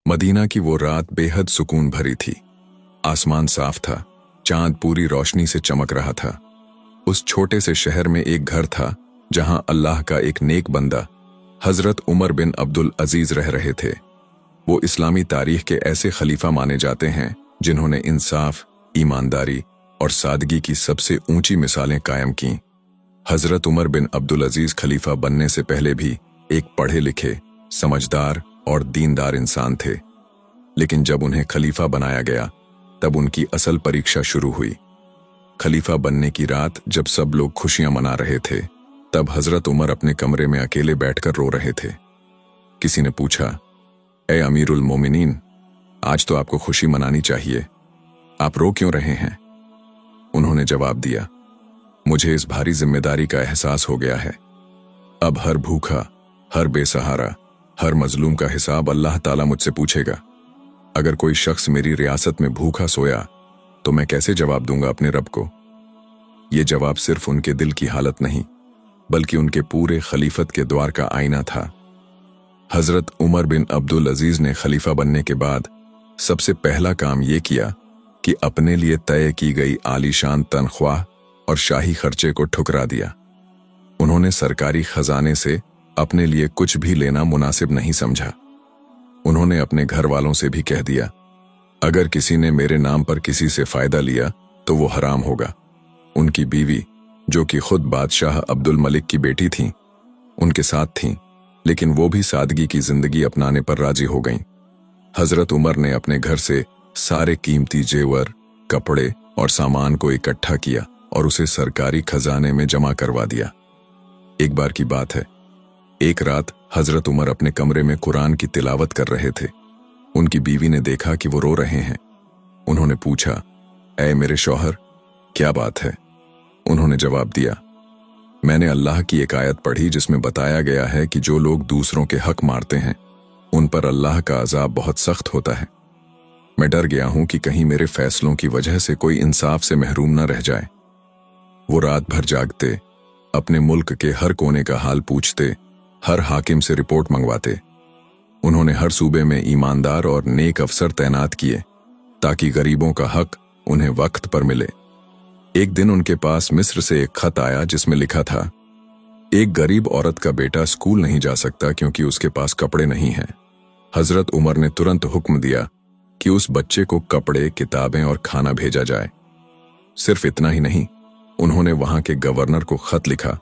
Medina की वो रात बेहद सुकून भरी थी। आसमान साफ था, चांद पूरी रोशनी से चमक रहा था। उस छोटे से शहर में एक घर था जहां अल्लाह का एक नेक बंदा हजरत उमर बिन अब्दुल अजीज रह रहे थे। वो इस्लामी तारीख के ऐसे खलीफा माने जाते हैं जिन्होंने इंसाफ, ईमानदारी और सादगी की सबसे ऊंची मिसालें कायम की। हजरत उमर बिन अब्दुल अजीज खलीफा बनने से पहले भी एक पढ़े लिखे, समझदार और दीनदार इंसान थे, लेकिन जब उन्हें खलीफा बनाया गया तब उनकी असल परीक्षा शुरू हुई। खलीफा बनने की रात जब सब लोग खुशियां मना रहे थे, तब हजरत उमर अपने कमरे में अकेले बैठकर रो रहे थे। किसी ने पूछा, ए अमीरुल मोमिनीन, आज तो आपको खुशी मनानी चाहिए, आप रो क्यों रहे हैं? उन्होंने जवाब दिया, मुझे इस भारी जिम्मेदारी का एहसास हो गया है। अब हर भूखा, हर बेसहारा, हर मजलूम का हिसाब अल्लाह ताला मुझसे पूछेगा। अगर कोई शख्स मेरी रियासत में भूखा सोया तो मैं कैसे जवाब दूंगा अपने रब को? ये जवाब सिर्फ उनके दिल की हालत नहीं, बल्कि उनके पूरे खलीफत के द्वार का आईना था। हजरत उमर बिन अब्दुल अजीज ने खलीफा बनने के बाद सबसे पहला काम ये किया कि अपने लिए तय की गई आलीशान तनख्वाह और शाही खर्चे को ठुकरा दिया। उन्होंने सरकारी खजाने से अपने लिए कुछ भी लेना मुनासिब नहीं समझा। उन्होंने अपने घर वालों से भी कह दिया, अगर किसी ने मेरे नाम पर किसी से फायदा लिया तो वो हराम होगा। उनकी बीवी, जो कि खुद बादशाह अब्दुल मलिक की बेटी थीं, उनके साथ थीं, लेकिन वो भी सादगी की जिंदगी अपनाने पर राजी हो गईं। हजरत उमर ने अपने घर से सारे कीमती जेवर, कपड़े और सामान को इकट्ठा किया और उसे सरकारी खजाने में जमा करवा दिया। एक बार की बात है, एक रात हजरत उमर अपने कमरे में कुरान की तिलावत कर रहे थे। उनकी बीवी ने देखा कि वो रो रहे हैं। उन्होंने पूछा, ऐ मेरे शौहर, क्या बात है? उन्होंने जवाब दिया, मैंने अल्लाह की एक आयत पढ़ी जिसमें बताया गया है कि जो लोग दूसरों के हक मारते हैं उन पर अल्लाह का अजाब बहुत सख्त होता है। मैं डर गया हूं कि कहीं मेरे फैसलों की वजह से कोई इंसाफ से महरूम न रह जाए। वो रात भर जागते, अपने मुल्क के हर कोने का हाल पूछते, हर हाकिम से रिपोर्ट मंगवाते। उन्होंने हर सूबे में ईमानदार और नेक अफसर तैनात किए ताकि गरीबों का हक उन्हें वक्त पर मिले। एक दिन उनके पास मिस्र से एक खत आया जिसमें लिखा था, एक गरीब औरत का बेटा स्कूल नहीं जा सकता क्योंकि उसके पास कपड़े नहीं हैं। हजरत उमर ने तुरंत हुक्म दिया कि उस बच्चे को कपड़े, किताबें और खाना भेजा जाए। सिर्फ इतना ही नहीं, उन्होंने वहां के गवर्नर को खत लिखा,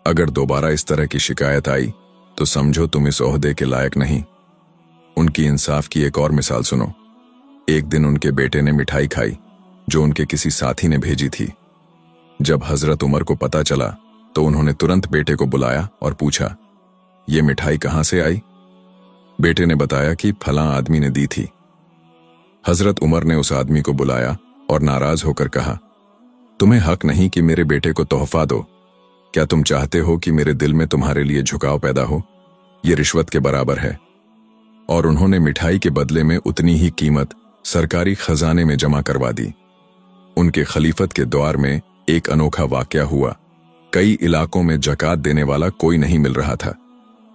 अगर दोबारा इस तरह की शिकायत आई तो समझो तुम इस ओहदे के लायक नहीं। उनकी इंसाफ की एक और मिसाल सुनो। एक दिन उनके बेटे ने मिठाई खाई जो उनके किसी साथी ने भेजी थी। जब हजरत उमर को पता चला तो उन्होंने तुरंत बेटे को बुलाया और पूछा, ये मिठाई कहां से आई? बेटे ने बताया कि फलां आदमी ने दी थी। हजरत उमर ने उस आदमी को बुलाया और नाराज होकर कहा, तुम्हें हक नहीं कि मेरे बेटे को तोहफा दो। क्या तुम चाहते हो कि मेरे दिल में तुम्हारे लिए झुकाव पैदा हो? ये रिश्वत के बराबर है। और उन्होंने मिठाई के बदले में उतनी ही कीमत सरकारी खजाने में जमा करवा दी। उनके खलीफत के दौर में एक अनोखा वाकया हुआ। कई इलाकों में जकात देने वाला कोई नहीं मिल रहा था,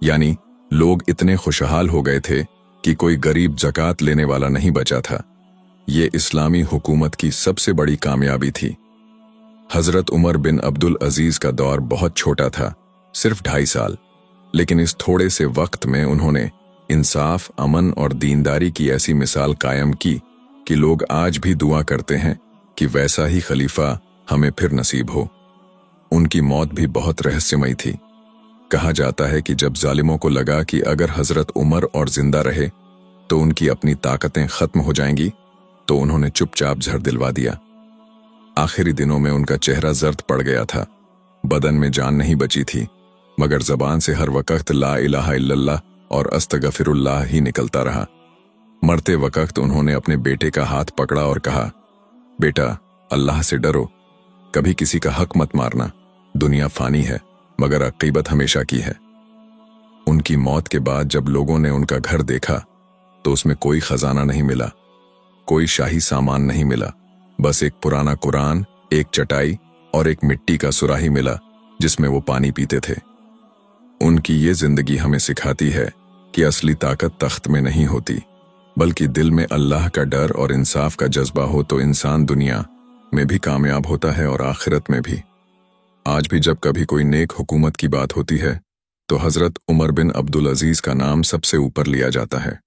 यानी लोग इतने खुशहाल हो गए थे कि कोई गरीब जकात लेने वाला नहीं बचा था। ये इस्लामी हुकूमत की सबसे बड़ी कामयाबी थी। हजरत उमर बिन अब्दुल अजीज का दौर बहुत छोटा था, सिर्फ 2.5 साल, लेकिन इस थोड़े से वक्त में उन्होंने इंसाफ, अमन और दीनदारी की ऐसी मिसाल कायम की कि लोग आज भी दुआ करते हैं कि वैसा ही खलीफा हमें फिर नसीब हो। उनकी मौत भी बहुत रहस्यमयी थी। कहा जाता है कि जब जालिमों को लगा कि अगर हजरत उमर और जिंदा रहे तो उनकी अपनी ताकतें खत्म हो जाएंगी, तो उन्होंने चुपचाप जहर दिलवा दिया। आखिरी दिनों में उनका चेहरा जर्द पड़ गया था, बदन में जान नहीं बची थी, मगर जबान से हर वक्त ला इलाहा इल्लल्लाह और अस्तगफिरुल्लाह ही निकलता रहा। मरते वक्त उन्होंने अपने बेटे का हाथ पकड़ा और कहा, बेटा, अल्लाह से डरो, कभी किसी का हक मत मारना। दुनिया फानी है मगर अकीबत हमेशा की है। उनकी मौत के बाद जब लोगों ने उनका घर देखा तो उसमें कोई खजाना नहीं मिला, कोई शाही सामान नहीं मिला, बस एक पुराना कुरान, एक चटाई और एक मिट्टी का सुराही मिला जिसमें वो पानी पीते थे। उनकी ये जिंदगी हमें सिखाती है कि असली ताकत तख्त में नहीं होती, बल्कि दिल में अल्लाह का डर और इंसाफ का जज्बा हो तो इंसान दुनिया में भी कामयाब होता है और आखिरत में भी। आज भी जब कभी कोई नेक हुकूमत की बात होती है तो हजरत उमर बिन अब्दुल अजीज का नाम सबसे ऊपर लिया जाता है।